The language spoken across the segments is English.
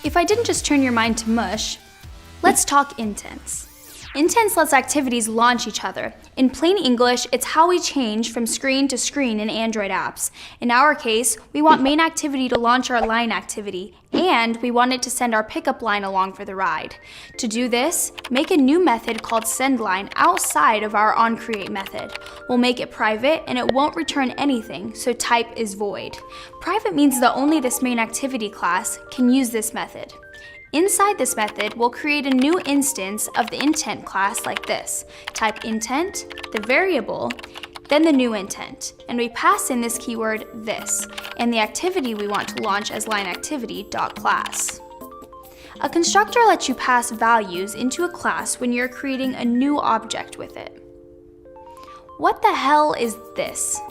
If I didn't just turn your mind to mush, let's talk intents. Intents lets activities launch each other. In plain English, it's how we change from screen to screen in Android apps. In our case, we want main activity to launch our line activity, and we want it to send our pickup line along for the ride. To do this, make a new method called sendLine outside of our onCreate method. We'll make it private and it won't return anything, so type is void. Private means that only this main activity class can use this method. Inside this method, we'll create a new instance of the intent class like this. Type intent, the variable, then the new intent, and we pass in this keyword this, and the activity we want to launch as lineActivity.class. A constructor lets you pass values into a class when you're creating a new object with it. What the hell is this?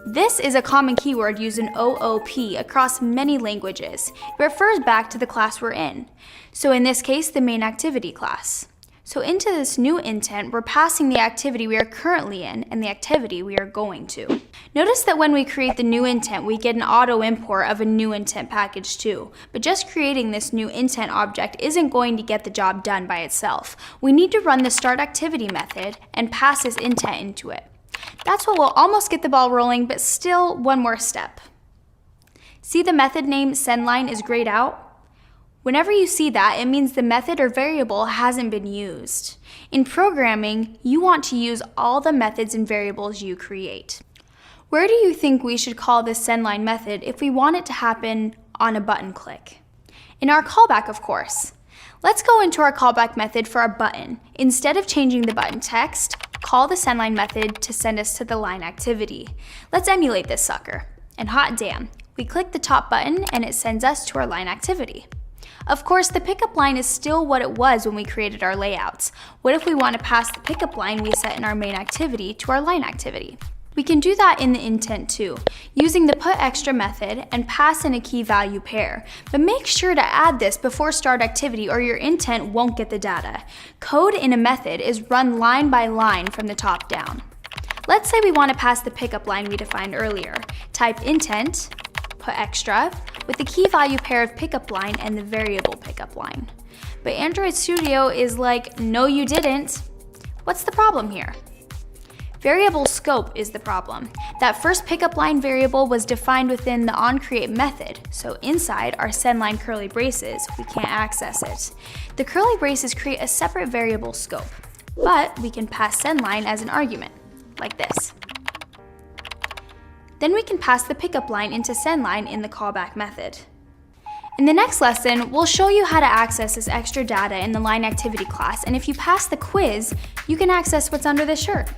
This is a common keyword used in OOP across many languages. It refers back to the class we're in. So in this case, the main activity class. So into this new intent, we're passing the activity we are currently in and the activity we are going to. Notice that when we create the new intent, we get an auto import of a new intent package too. But just creating this new intent object isn't going to get the job done by itself. We need to run the start activity method and pass this intent into it. That's what will almost get the ball rolling, but still one more step. See the method name sendLine is grayed out? Whenever you see that, it means the method or variable hasn't been used. In programming, you want to use all the methods and variables you create. Where do you think we should call this sendLine method if we want it to happen on a button click? In our callback, of course. Let's go into our callback method for our button. Instead of changing the button text, call the sendLine method to send us to the line activity. Let's emulate this sucker. And hot damn, we click the top button and it sends us to our line activity. Of course, the pickup line is still what it was when we created our layouts. What if we want to pass the pickup line we set in our main activity to our line activity? We can do that in the intent too, using the putExtra method and pass in a key value pair. But make sure to add this before start activity or your intent won't get the data. Code in a method is run line by line from the top down. Let's say we want to pass the pickup line we defined earlier. Type intent, putExtra, with the key value pair of pickup line and the variable pickup line. But Android Studio is like, no you didn't. What's the problem here? Variable scope is the problem. That first pickup line variable was defined within the onCreate method, so inside our sendLine curly braces, we can't access it. The curly braces create a separate variable scope, but we can pass sendLine as an argument, like this. Then we can pass the pickup line into sendLine in the callback method. In the next lesson, we'll show you how to access this extra data in the line activity class, and if you pass the quiz, you can access what's under this shirt.